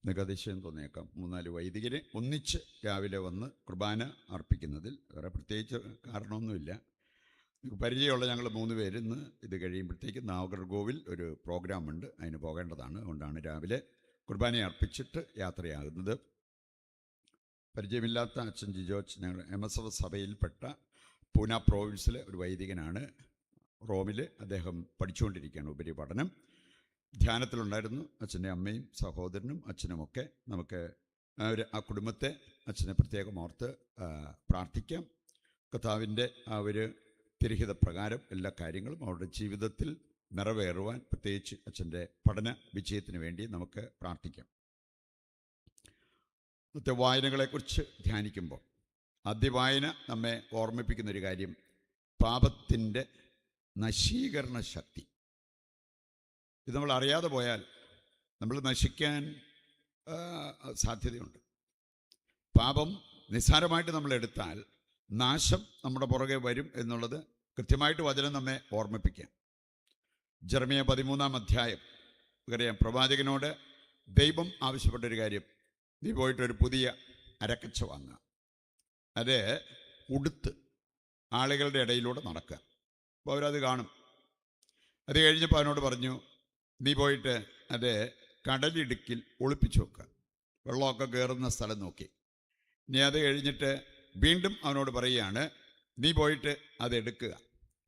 നികതിശയം തോന്നിയേക്കാം. 3-4 വൈദികരെ ഒന്നിച്ച് രാവിലെ വന്ന് കുർബാന അർപ്പിക്കുന്നതിൽ വേറെ പ്രത്യേകിച്ച് കാരണമൊന്നുമില്ല. പരിചയമുള്ള ഞങ്ങൾ 3 പേര് ഇന്ന് ഇത് കഴിയുമ്പോഴത്തേക്ക് നാഗർകോവിൽ ഒരു പ്രോഗ്രാമുണ്ട്, അതിന് പോകേണ്ടതാണ്. അതുകൊണ്ടാണ് രാവിലെ കുർബാന അർപ്പിച്ചിട്ട് യാത്രയാകുന്നത്. പരിചയമില്ലാത്ത അച്ഛൻ ജിജോച്ച് ഞങ്ങൾ MSF സഭയിൽപ്പെട്ട പൂന പ്രോവിൻസിലെ ഒരു വൈദികനാണ്. റോമിൽ അദ്ദേഹം പഠിച്ചുകൊണ്ടിരിക്കുകയാണ് ഉപരിപഠനം. ധ്യാനത്തിലുണ്ടായിരുന്നു. അച്ഛൻ്റെ അമ്മയും സഹോദരനും അച്ഛനുമൊക്കെ നമുക്ക് ആ കുടുംബത്തെ അച്ഛനെ പ്രത്യേകം ഓർത്ത് പ്രാർത്ഥിക്കാം. കർത്താവിൻ്റെ ആ ഒരു തിരഹിത പ്രകാരം എല്ലാ കാര്യങ്ങളും അവരുടെ ജീവിതത്തിൽ നിറവേറുവാൻ പ്രത്യേകിച്ച് അച്ഛൻ്റെ പഠന വിജയത്തിന് വേണ്ടി നമുക്ക് പ്രാർത്ഥിക്കാം. ഇന്നത്തെ വായനകളെക്കുറിച്ച് ധ്യാനിക്കുമ്പോൾ ആദ്യ വായന നമ്മെ ഓർമ്മിപ്പിക്കുന്നൊരു കാര്യം പാപത്തിൻ്റെ നശീകരണ ശക്തി. ഇത് നമ്മൾ അറിയാതെ പോയാൽ നമ്മൾ നശിക്കാൻ സാധ്യതയുണ്ട്. പാപം നിസ്സാരമായിട്ട് നമ്മൾ എടുത്താൽ നാശം നമ്മുടെ പുറകെ വരും എന്നുള്ളത് കൃത്യമായിട്ട് വചനം നമ്മെ ഓർമ്മിപ്പിക്കാം. ജെറമ്യ 13-ാം അധ്യായം അറിയാം. പ്രവാചകനോട് ദൈവം ആവശ്യപ്പെട്ടൊരു കാര്യം, നീ പോയിട്ടൊരു പുതിയ അരക്കച്ച വാങ്ങുക, അത് ഉടുത്ത് ആളുകളുടെ ഇടയിലൂടെ നടക്കുക. അപ്പോൾ അവരത് കാണും. അത് കഴിഞ്ഞപ്പോൾ അവനോട് പറഞ്ഞു, നീ പോയിട്ട് അത് കടലിടുക്കിൽ ഒളിപ്പിച്ചു വെക്കുക, വെള്ളമൊക്കെ കയറുന്ന സ്ഥലം നോക്കി. ഇനി അത് കഴിഞ്ഞിട്ട് വീണ്ടും അവനോട് പറയുകയാണ്, നീ പോയിട്ട് അത്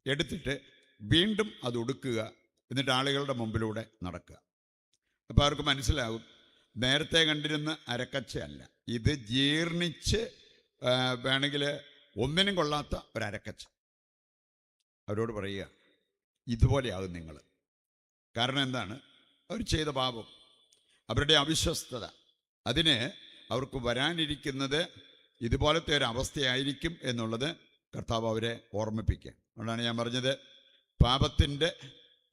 എടുത്തിട്ട് വീണ്ടും അത് ഉടുക്കുക, എന്നിട്ട് ആളുകളുടെ മുമ്പിലൂടെ നടക്കുക. അപ്പോൾ അവർക്ക് മനസ്സിലാകും നേരത്തെ കണ്ടിരുന്ന അരക്കച്ചയല്ല, ഇത് ജീർണിച്ച് വേണമെങ്കിൽ ഒന്നിനും കൊള്ളാത്ത ഒരരക്കച്ച. അവരോട് പറയുക, ഇതുപോലെയാകും നിങ്ങൾ. കാരണം എന്താണ്? അവർ ചെയ്ത പാപം, അവരുടെ അവിശ്വസ്തത, അതിന് അവർക്ക് വരാനിരിക്കുന്നത് ഇതുപോലത്തെ ഒരു അവസ്ഥയായിരിക്കും എന്നുള്ളത് കർത്താവ് അവരെ ഓർമ്മിപ്പിക്കുക. അതുകൊണ്ടാണ് ഞാൻ പറഞ്ഞത് പാപത്തിൻ്റെ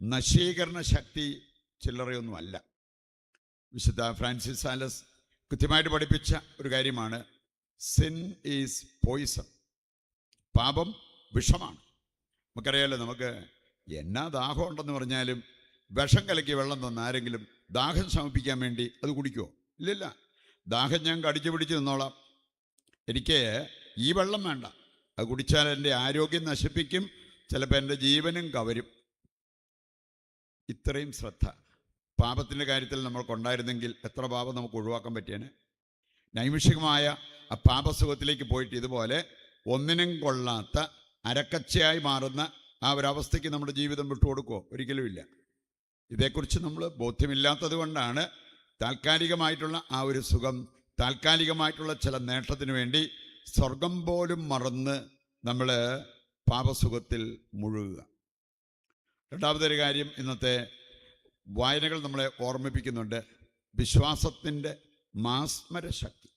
നശീകരണ ശക്തി ചില്ലറയൊന്നുമല്ല. വിശുദ്ധ ഫ്രാൻസിസ് സാലസ് കൃത്യമായിട്ട് പഠിപ്പിച്ച ഒരു കാര്യമാണ് സിൻ ഈസ് പോയിസൺ. പാപം വിഷമാണ്. നമുക്കറിയാമല്ലോ, നമുക്ക് എന്നാ ദാഹം ഉണ്ടെന്ന് പറഞ്ഞാലും വിഷം കലക്കി വെള്ളം തന്ന ആരെങ്കിലും ദാഹം ശമിപ്പിക്കാൻ വേണ്ടി അത് കുടിക്കുമോ? ഇല്ലില്ല. ദാഹം ഞാൻ കടിച്ചു പിടിച്ച് നിന്നോളാം, എനിക്ക് ഈ വെള്ളം വേണ്ട, അത് കുടിച്ചാൽ എൻ്റെ ആരോഗ്യം നശിപ്പിക്കും, ചിലപ്പോൾ എൻ്റെ ജീവനും കവരും. ഇത്രയും ശ്രദ്ധ പാപത്തിൻ്റെ കാര്യത്തിൽ നമ്മൾക്കുണ്ടായിരുന്നെങ്കിൽ എത്ര പാപം നമുക്ക് ഒഴിവാക്കാൻ പറ്റിയേനെ. നൈമിഷികമായ ആ പാപസുഖത്തിലേക്ക് പോയിട്ട് ഇതുപോലെ ഒന്നിനും കൊള്ളാത്ത അരക്കച്ചയായി മാറുന്ന ആ ഒരവസ്ഥയ്ക്ക് നമ്മുടെ ജീവിതം വിട്ടുകൊടുക്കുമോ? ഒരിക്കലുമില്ല. ഇതേക്കുറിച്ച് നമ്മൾ ബോധ്യമില്ലാത്തത് കൊണ്ടാണ് താൽക്കാലികമായിട്ടുള്ള ആ ഒരു സുഖം, താൽക്കാലികമായിട്ടുള്ള ചില നേട്ടത്തിന് വേണ്ടി സ്വർഗം പോലും മറന്ന് നമ്മൾ പാപസുഖത്തിൽ മുഴുകുക. രണ്ടാമതൊരു കാര്യം ഇന്നത്തെ വായനകൾ നമ്മളെ ഓർമ്മിപ്പിക്കുന്നുണ്ട്, വിശ്വാസത്തിൻ്റെ മാസ്മര ശക്തി.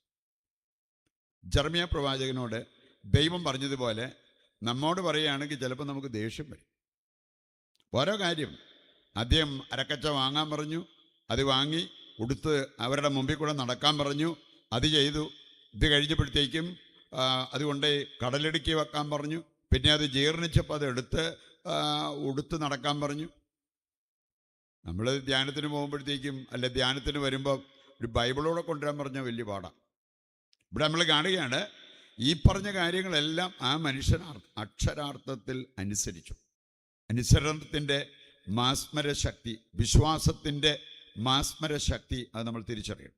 ജെറമ്യ പ്രവാചകനോട് ദൈവം പറഞ്ഞതുപോലെ നമ്മോട് പറയുകയാണെങ്കിൽ ചിലപ്പോൾ നമുക്ക് ദേഷ്യം വരും. ഓരോ കാര്യം ആദ്യം അരക്കച്ച വാങ്ങാൻ പറഞ്ഞു, അത് വാങ്ങി ഉടുത്ത് അവരുടെ മുമ്പിൽ കൂടെ നടക്കാൻ പറഞ്ഞു, അത് ചെയ്തു. ഇത് കഴിഞ്ഞപ്പോഴത്തേക്കും അതുകൊണ്ട് കടലിടുക്കി വെക്കാൻ പറഞ്ഞു, പിന്നെ അത് ജീർണിച്ചപ്പോൾ അത് ഉടുത്ത് നടക്കാൻ പറഞ്ഞു. നമ്മൾ ധ്യാനത്തിന് പോകുമ്പോഴത്തേക്കും അല്ലെ ധ്യാനത്തിന് വരുമ്പോൾ ഒരു ബൈബിളോടെ കൊണ്ടുവരാൻ പറഞ്ഞാൽ വലിയ പാടാണ്. ഇവിടെ നമ്മൾ കാണുകയാണ് ഈ പറഞ്ഞ കാര്യങ്ങളെല്ലാം ആ മനുഷ്യൻ അക്ഷരാർത്ഥത്തിൽ അനുസരിച്ചു. അനുസരണത്തിൻ്റെ മാസ്മര ശക്തി, വിശ്വാസത്തിൻ്റെ മാസ്മര ശക്തി, അത് നമ്മൾ തിരിച്ചറിയണം.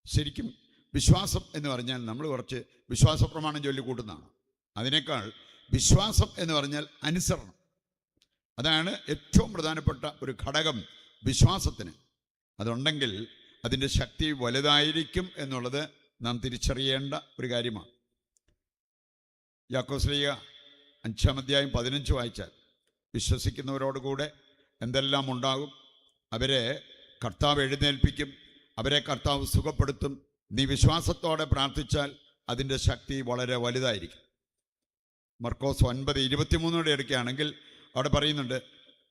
ശരിക്കും വിശ്വാസം എന്ന് പറഞ്ഞാൽ നമ്മൾ കുറച്ച് വിശ്വാസ പ്രമാണം ചൊല്ലി കൂട്ടുന്നതാണ്. അതിനേക്കാൾ വിശ്വാസം എന്ന് പറഞ്ഞാൽ അനുസരണം. അതാണ് ഏറ്റവും പ്രധാനപ്പെട്ട ഒരു ഘടകം വിശ്വാസത്തിന്. അതുണ്ടെങ്കിൽ അതിൻ്റെ ശക്തി വലുതായിരിക്കും എന്നുള്ളത് നാം തിരിച്ചറിയേണ്ട ഒരു കാര്യമാണ്. യാക്കോബ് ശ്ലീഹ 5-ാം അധ്യായം 15 വായിച്ചാൽ വിശ്വസിക്കുന്നവരോടുകൂടെ എന്തെല്ലാം ഉണ്ടാകും? അവരെ കർത്താവ് എഴുന്നേൽപ്പിക്കും, അവരെ കർത്താവ് സുഖപ്പെടുത്തും. നീ വിശ്വാസത്തോടെ പ്രാർത്ഥിച്ചാൽ അതിൻ്റെ ശക്തി വളരെ വലുതായിരിക്കും. മർക്കോസ് 9:23 എടുക്കുകയാണെങ്കിൽ അവിടെ പറയുന്നുണ്ട്,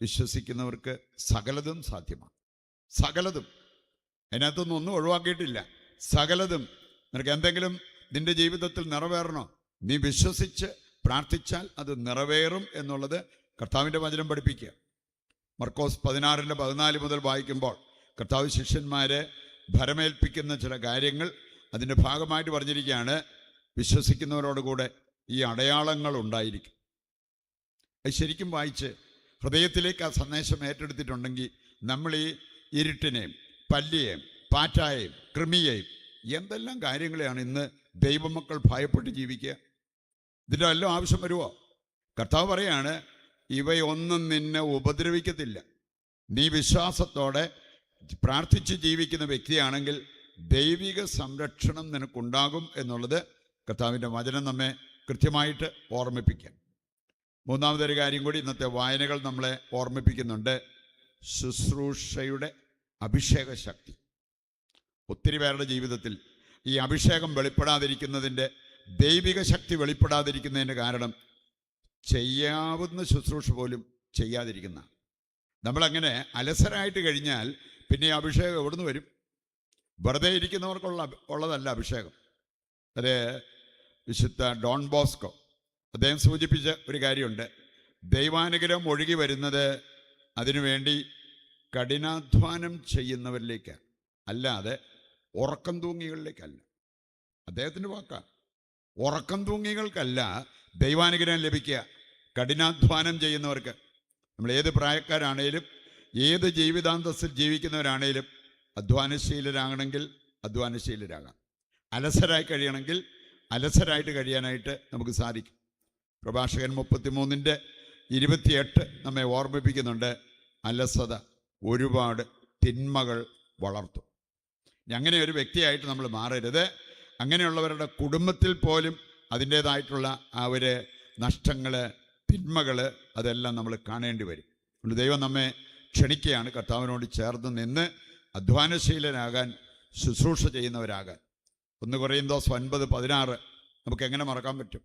വിശ്വസിക്കുന്നവർക്ക് സകലതും സാധ്യമാണ്. സകലതും, അതിനകത്തൊന്നും ഒന്നും ഒഴിവാക്കിയിട്ടില്ല. സകലതും. നിനക്ക് എന്തെങ്കിലും നിൻ്റെ ജീവിതത്തിൽ നിറവേറണോ? നീ വിശ്വസിച്ച് പ്രാർത്ഥിച്ചാൽ അത് നിറവേറും എന്നുള്ളത് കർത്താവിൻ്റെ വചനം പഠിപ്പിക്കുക. മർക്കോസ് 16:14 മുതൽ വായിക്കുമ്പോൾ കർത്താവ് ശിഷ്യന്മാരെ ഭരമേൽപ്പിക്കുന്ന ചില കാര്യങ്ങൾ അതിൻ്റെ ഭാഗമായിട്ട് പറഞ്ഞിരിക്കുകയാണ്. വിശ്വസിക്കുന്നവരോടുകൂടെ ഈ അടയാളങ്ങൾ ഉണ്ടായിരിക്കും. അത് ശരിക്കും വായിച്ച് ഹൃദയത്തിലേക്ക് ആ സന്ദേശം ഏറ്റെടുത്തിട്ടുണ്ടെങ്കിൽ നമ്മൾ ഈ ഇരുട്ടിനെയും പല്ലിയെയും പാറ്റായെയും കൃമിയെയും എന്തെല്ലാം കാര്യങ്ങളെയാണ് ഇന്ന് ദൈവമക്കൾ ഭയപ്പെട്ട് ജീവിക്കുക. ഇതിൻ്റെ എല്ലാം ആവശ്യം വരുമോ? കർത്താവ് പറയാണ്, ഇവയൊന്നും നിന്നെ ഉപദ്രവിക്കത്തില്ല. നീ വിശ്വാസത്തോടെ പ്രാർത്ഥിച്ച് ജീവിക്കുന്ന വ്യക്തിയാണെങ്കിൽ ദൈവിക സംരക്ഷണം നിനക്കുണ്ടാകും എന്നുള്ളത് കർത്താവിൻ്റെ വചനം നമ്മെ കൃത്യമായിട്ട് ഓർമ്മിപ്പിക്കാം. മൂന്നാമതൊരു കാര്യം കൂടി ഇന്നത്തെ വായനകൾ നമ്മളെ ഓർമ്മിപ്പിക്കുന്നുണ്ട്. ശുശ്രൂഷയുടെ അഭിഷേക ശക്തി. ഒത്തിരി പേരുടെ ജീവിതത്തിൽ ഈ അഭിഷേകം വെളിപ്പെടാതിരിക്കുന്നതിൻ്റെ, ദൈവിക ശക്തി വെളിപ്പെടാതിരിക്കുന്നതിൻ്റെ കാരണം ചെയ്യാവുന്ന ശുശ്രൂഷ പോലും ചെയ്യാതിരിക്കുന്ന. നമ്മളങ്ങനെ അലസരായിട്ട് കഴിഞ്ഞാൽ പിന്നെ ഈ അഭിഷേകം എവിടുന്ന് വരും? വെറുതെ ഉള്ളതല്ല അഭിഷേകം. അത് വിശുദ്ധ ഡോൺ ബോസ്കോ അദ്ദേഹം സൂചിപ്പിച്ച ഒരു കാര്യമുണ്ട്. ദൈവാനുഗ്രഹം ഒഴുകി വരുന്നത് അതിനുവേണ്ടി കഠിനാധ്വാനം ചെയ്യുന്നവരിലേക്കാണ്, അല്ലാതെ ഉറക്കം തൂങ്ങികളിലേക്കല്ല. അദ്ദേഹത്തിൻ്റെ വാക്കാണ്. ഉറക്കം തൂങ്ങികൾക്കല്ല ദൈവാനുഗ്രഹം ലഭിക്കുക, കഠിനാധ്വാനം ചെയ്യുന്നവർക്ക്. നമ്മൾ ഏത് പ്രായക്കാരാണേലും ഏത് ജീവിതാന്തസ്സിൽ ജീവിക്കുന്നവരാണേലും അധ്വാനശീലരാകണമെങ്കിൽ അധ്വാനശീലരാകാം. അലസരായി കഴിയണമെങ്കിൽ അലസരായിട്ട് കഴിയാനായിട്ട് നമുക്ക് സാധിക്കും. പ്രഭാഷകൻ 33:28 നമ്മെ ഓർമ്മിപ്പിക്കുന്നുണ്ട്. അലസത ഒരുപാട് തിന്മകൾ വളർത്തും. അങ്ങനെ ഒരു വ്യക്തിയായിട്ട് നമ്മൾ മാറരുത്. അങ്ങനെയുള്ളവരുടെ കുടുംബത്തിൽ പോലും അതിൻ്റേതായിട്ടുള്ള ആ ഒരു നഷ്ടങ്ങൾ, തിന്മകൾ, അതെല്ലാം നമ്മൾ കാണേണ്ടി വരും. അതുകൊണ്ട് ദൈവം നമ്മെ ക്ഷണിക്കുകയാണ് കർത്താവിനോട് ചേർന്ന് നിന്ന് അധ്വാനശീലരാകാൻ, ശുശ്രൂഷ ചെയ്യുന്നവരാകാൻ. 1 കൊരിന്ത്യർ 9:16 നമുക്ക് എങ്ങനെ മറക്കാൻ പറ്റും?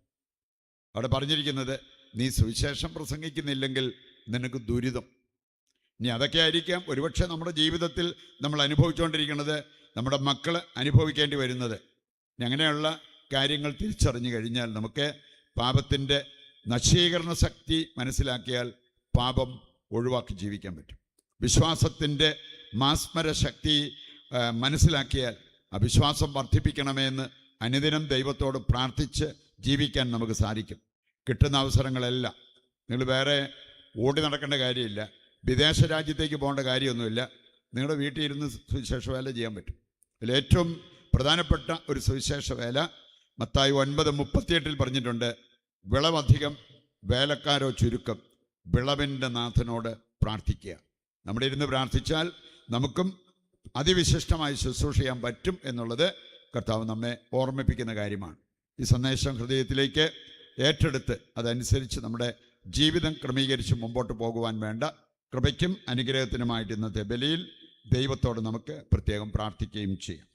അവിടെ പറഞ്ഞിരിക്കുന്നത്, നീ സുവിശേഷം പ്രസംഗിക്കുന്നില്ലെങ്കിൽ നിനക്ക് ദുരിതം. ഇനി അതൊക്കെ ആയിരിക്കാം ഒരുപക്ഷെ നമ്മുടെ ജീവിതത്തിൽ നമ്മൾ അനുഭവിച്ചുകൊണ്ടിരിക്കുന്നത്, നമ്മുടെ മക്കൾ അനുഭവിക്കേണ്ടി വരുന്നത്. അങ്ങനെയുള്ള കാര്യങ്ങൾ തിരിച്ചറിഞ്ഞു കഴിഞ്ഞാൽ നമുക്ക് പാപത്തിൻ്റെ നശീകരണ ശക്തി മനസ്സിലാക്കിയാൽ പാപം ഒഴിവാക്കി ജീവിക്കാൻ പറ്റും. വിശ്വാസത്തിൻ്റെ മാസ്മര ശക്തി മനസ്സിലാക്കിയാൽ ആ വിശ്വാസം വർദ്ധിപ്പിക്കണമെന്ന് അനുദിനം ദൈവത്തോട് പ്രാർത്ഥിച്ച് ജീവിക്കാൻ നമുക്ക് സാധിക്കും. കിട്ടുന്ന അവസരങ്ങളെല്ലാം നിങ്ങൾ വേറെ ഓടി നടക്കേണ്ട കാര്യമില്ല, വിദേശ രാജ്യത്തേക്ക് പോകേണ്ട കാര്യമൊന്നുമില്ല. നിങ്ങളുടെ വീട്ടിൽ ഇരുന്ന് സുവിശേഷ വേല ചെയ്യാൻ പറ്റും. അതിൽ ഏറ്റവും പ്രധാനപ്പെട്ട ഒരു സുവിശേഷ വേല മത്തായി 9:38 പറഞ്ഞിട്ടുണ്ട്. വിളവധികം, വേലക്കാരോ ചുരുക്കം, വിളവിൻ്റെ നാഥനോട് പ്രാർത്ഥിക്കുക. നമ്മുടെ ഇരുന്ന് പ്രാർത്ഥിച്ചാൽ നമുക്കും അതിവിശിഷ്ടമായി ശുശ്രൂഷ ചെയ്യാൻ പറ്റും എന്നുള്ളത് കർത്താവ് നമ്മെ ഓർമ്മിപ്പിക്കുന്ന കാര്യമാണ്. ഈ സന്ദേശം ഹൃദയത്തിലേക്ക് ഏറ്റെടുത്ത് അതനുസരിച്ച് നമ്മുടെ ജീവിതം ക്രമീകരിച്ച് മുമ്പോട്ട് പോകുവാൻ വേണ്ട കൃപയ്ക്കും അനുഗ്രഹത്തിനുമായിട്ട് ഇന്നത്തെ ബലിയിൽ ദൈവത്തോട് നമുക്ക് പ്രത്യേകം പ്രാർത്ഥിക്കുകയും ചെയ്യാം.